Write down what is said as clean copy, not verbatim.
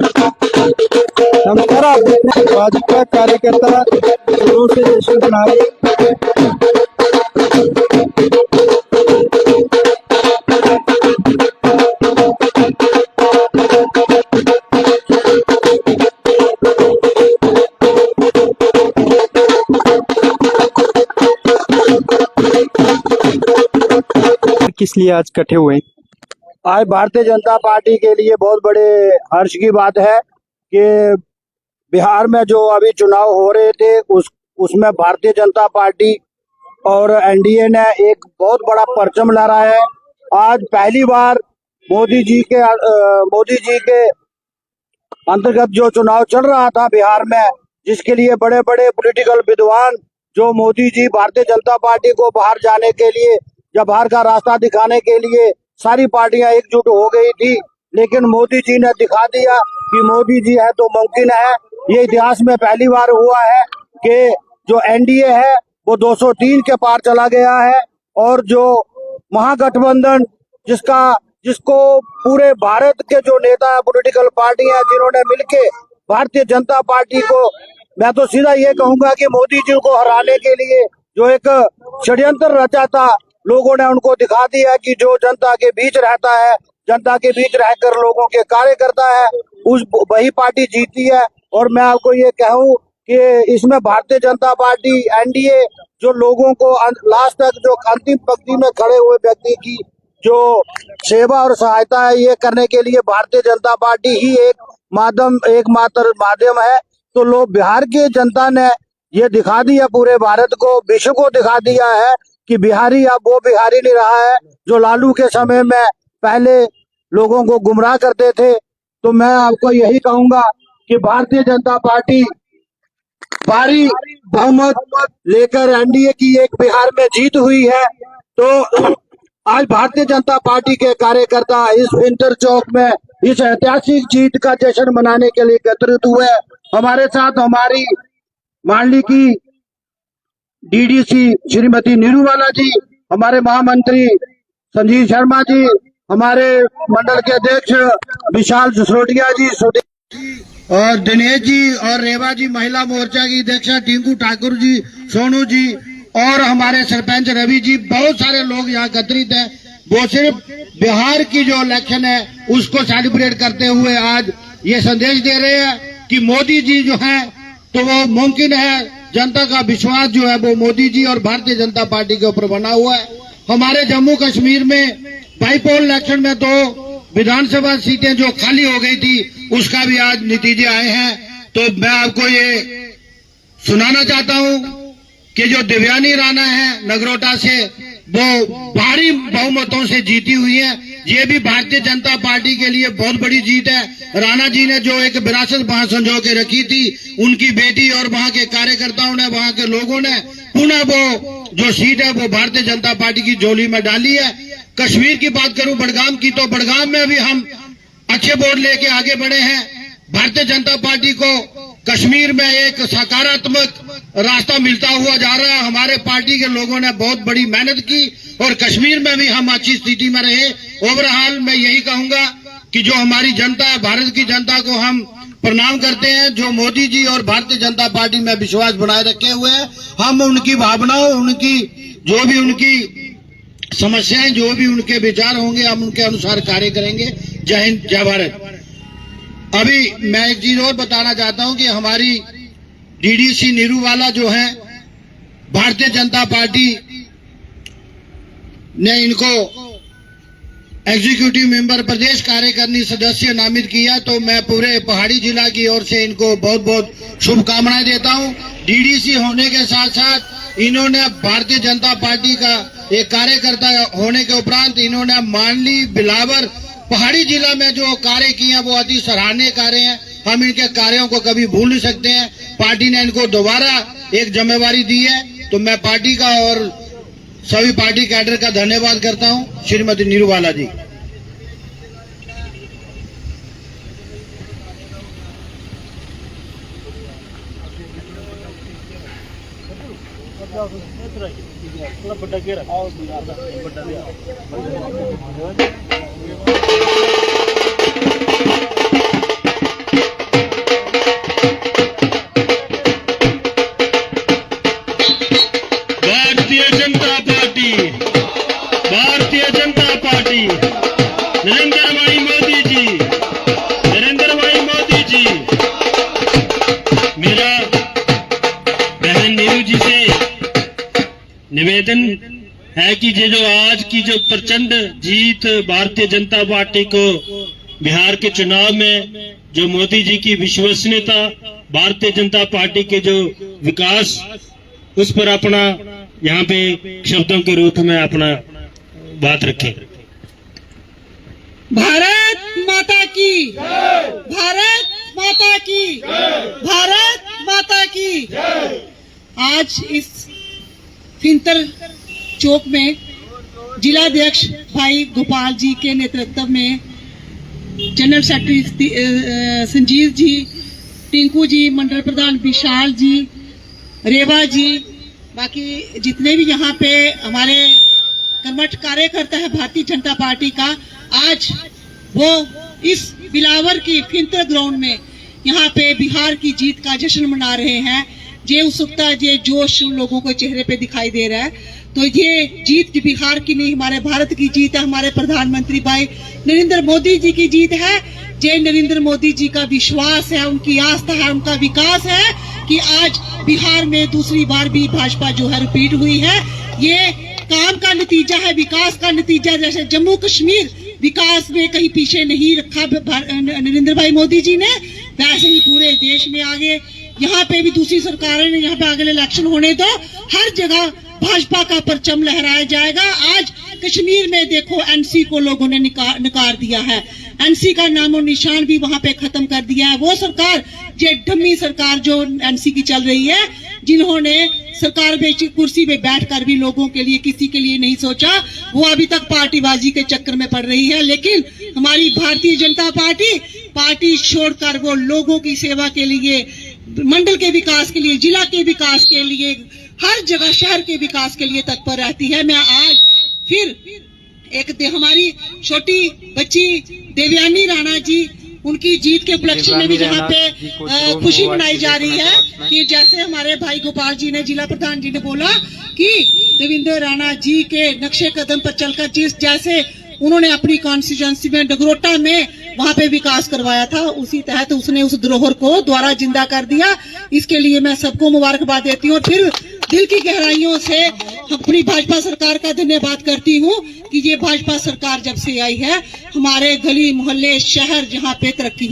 नमस्कार। आप देख रहे हैं भाजपा कार्यकर्ता जोरों से जश्न मना रहे हैं। किस लिए आज इकट्ठे हुए? आज भारतीय जनता पार्टी के लिए बहुत बड़े हर्ष की बात है कि बिहार में जो अभी चुनाव हो रहे थे उसमें भारतीय जनता पार्टी और एनडीए ने एक बहुत बड़ा परचम लहराया है। आज पहली बार मोदी जी के अंतर्गत जो चुनाव चल रहा था बिहार में, जिसके लिए बड़े बड़े पॉलिटिकल विद्वान जो मोदी जी भारतीय जनता पार्टी को बाहर जाने के लिए या बाहर का रास्ता दिखाने के लिए सारी पार्टियां एकजुट हो गई थी, लेकिन मोदी जी ने दिखा दिया कि मोदी जी है तो मुमकिन है। ये इतिहास में पहली बार हुआ है कि जो एनडीए है वो 203 के पार चला गया है और जो महागठबंधन जिसको पूरे भारत के जो नेता पॉलिटिकल पार्टियां जिन्होंने मिलके भारतीय जनता पार्टी को, मैं तो सीधा ये कहूंगा कि मोदी जी को हराने के लिए जो एक षड्यंत्र रचा था, लोगों ने उनको दिखा दिया कि जो जनता के बीच रहता है, जनता के बीच रहकर लोगों के कार्य करता है, वही पार्टी जीती है। और मैं आपको ये कहूँ कि इसमें भारतीय जनता पार्टी एनडीए जो लोगों को लास्ट तक जो अंतिम पंक्ति में खड़े हुए व्यक्ति की जो सेवा और सहायता है, ये करने के लिए भारतीय जनता पार्टी ही एकमात्र माध्यम है। तो लोग बिहार की जनता ने ये दिखा दिया, पूरे भारत को, विश्व को दिखा दिया है कि बिहारी अब वो बिहारी नहीं रहा है जो लालू के समय में पहले लोगों को गुमराह करते थे। तो मैं आपको यही कहूंगा कि भारतीय जनता पार्टी भारी बहुमत लेकर एनडीए की एक बिहार में जीत हुई है। तो आज भारतीय जनता पार्टी के कार्यकर्ता इस इंटर चौक में इस ऐतिहासिक जीत का जश्न मनाने के लिए एकत्रित हुए। हमारे साथ हमारी मांडली की डीडीसी श्रीमती नीरूवाला जी, हमारे महामंत्री संजीव शर्मा जी, हमारे मंडल के अध्यक्ष विशाल सिसोदिया जी और दिनेश जी और रेवा जी, महिला मोर्चा की अध्यक्ष टिंकू ठाकुर जी, सोनू जी और हमारे सरपंच रवि जी, बहुत सारे लोग यहाँ एकत्रित हैं। वो सिर्फ बिहार की जो इलेक्शन है उसको सेलिब्रेट करते हुए आज ये संदेश दे रहे हैं कि मोदी जी जो है तो वो मुमकिन है। जनता का विश्वास जो है वो मोदी जी और भारतीय जनता पार्टी के ऊपर बना हुआ है। हमारे जम्मू कश्मीर में बाईपोल इलेक्शन में 2 विधानसभा सीटें जो खाली हो गई थी उसका भी आज नतीजे आए हैं। तो मैं आपको ये सुनाना चाहता हूं कि जो दिव्यानी राणा है नगरोटा से, वो भारी बहुमतों से जीती हुई है। ये भी भारतीय जनता पार्टी के लिए बहुत बड़ी जीत है। राणा जी ने जो एक विरासत वहां संजो के रखी थी, उनकी बेटी और वहां के कार्यकर्ताओं ने, वहां के लोगों ने पुनः वो जो सीट है वो भारतीय जनता पार्टी की झोली में डाली है। कश्मीर की बात करूं बड़गाम की, तो बड़गाम में भी हम अच्छे वोट लेके आगे बढ़े हैं। भारतीय जनता पार्टी को कश्मीर में एक सकारात्मक रास्ता मिलता हुआ जा रहा है। हमारे पार्टी के लोगों ने बहुत बड़ी मेहनत की और कश्मीर में भी हम अच्छी स्थिति में रहे। ओवरऑल मैं यही कहूंगा कि जो हमारी जनता है, भारत की जनता को हम प्रणाम करते हैं, जो मोदी जी और भारतीय जनता पार्टी में विश्वास बनाए रखे हुए हैं। हम उनकी भावनाओं, उनकी जो भी उनकी समस्याएं, जो भी उनके विचार होंगे, हम उनके अनुसार कार्य करेंगे। जय हिंद, जय भारत। अभी मैं एक चीज और बताना चाहता हूं कि हमारी डीडीसी नीरूवाला जो है, भारतीय जनता पार्टी ने इनको एग्जीक्यूटिव मेंबर प्रदेश कार्यकारिणी सदस्य नामित किया। तो मैं पूरे पहाड़ी जिला की ओर से इनको बहुत बहुत शुभकामनाएं देता हूं। डीडीसी होने के साथ साथ इन्होंने भारतीय जनता पार्टी का एक कार्यकर्ता होने के उपरांत इन्होंने मांडली, बिलावर, पहाड़ी जिला में जो कार्य किए हैं वो अति सराहनीय कार्य हैं। हम इनके कार्यों को कभी भूल नहीं सकते हैं। पार्टी ने इनको दोबारा एक जिम्मेवारी दी है, तो मैं पार्टी का और सभी पार्टी कैडर का धन्यवाद करता हूं। श्रीमती नीरूवाला जी। निवेदन है कि ये जो आज की जो प्रचंड जीत भारतीय जनता पार्टी को बिहार के चुनाव में, जो मोदी जी की विश्वसनीयता, भारतीय जनता पार्टी के जो विकास, उस पर अपना यहाँ पे शब्दों के रूप में अपना बात रखें। भारत माता की, भारत माता की, भारत माता की। आज इस फिंतर चौक में जिलाध्यक्ष भाई गोपाल जी के नेतृत्व में जनरल सेक्रेटरी संजीव जी, टिंकू जी, मंडल प्रधान विशाल जी, रेवा जी, बाकी जितने भी यहाँ पे हमारे कर्मठ कार्यकर्ता है भारतीय जनता पार्टी का, आज वो इस बिलावर की फिंतर ग्राउंड में यहाँ पे बिहार की जीत का जश्न मना रहे हैं। ये उत्सुकता, ये जोश उन लोगों को चेहरे पे दिखाई दे रहा है। तो ये जीत बिहार की नहीं, हमारे भारत की जीत है, हमारे प्रधानमंत्री भाई नरेंद्र मोदी जी की जीत है। ये नरेंद्र मोदी जी का विश्वास है, उनकी आस्था है, उनका विकास है कि आज बिहार में दूसरी बार भी भाजपा जो है रिपीट हुई है। ये काम का नतीजा है, विकास का नतीजा। जैसे जम्मू कश्मीर विकास में कहीं पीछे नहीं रखा नरेंद्र भाई मोदी जी ने, वैसे ही पूरे देश में आगे, यहाँ पे भी दूसरी सरकारें ने, यहाँ पे आगे इलेक्शन होने दो, हर जगह भाजपा का परचम लहराया जाएगा। आज कश्मीर में देखो एनसी को लोगों ने नकार दिया है, एनसी का नामो निशान भी वहां पे खत्म कर दिया है। वो सरकार, ये डम्मी सरकार जो एनसी की चल रही है, जिन्होंने सरकार में कुर्सी पे बैठकर भी लोगों के लिए, किसी के लिए नहीं सोचा, वो अभी तक पार्टीबाजी के चक्कर में पड़ रही है। लेकिन हमारी भारतीय जनता पार्टी छोड़कर वो लोगों की सेवा के लिए, मंडल के विकास के लिए, जिला के विकास के लिए, हर जगह शहर के विकास के लिए तत्पर रहती है। मैं आज फिर हमारी छोटी बच्ची देवयानी राणा जी, उनकी जीत के उपलक्ष्य में भी जहाँ पे खुशी मनाई जा रही है कि जैसे हमारे भाई गोपाल जी ने, जिला प्रधान जी ने बोला कि देवेंद्र राणा जी के नक्शे कदम पर चलकर जैसे उन्होंने अपनी कॉन्स्टिट्यूएंसी में डगरोटा में वहां पे विकास करवाया था, उसी तहत उसने उस धरोहर को दोबारा जिंदा कर दिया। इसके लिए मैं सबको मुबारकबाद देती हूँ और फिर दिल की गहराइयों से अपनी भाजपा सरकार का धन्यवाद करती हूँ कि ये भाजपा सरकार जब से आई है, हमारे गली मोहल्ले शहर जहाँ पे तरक्की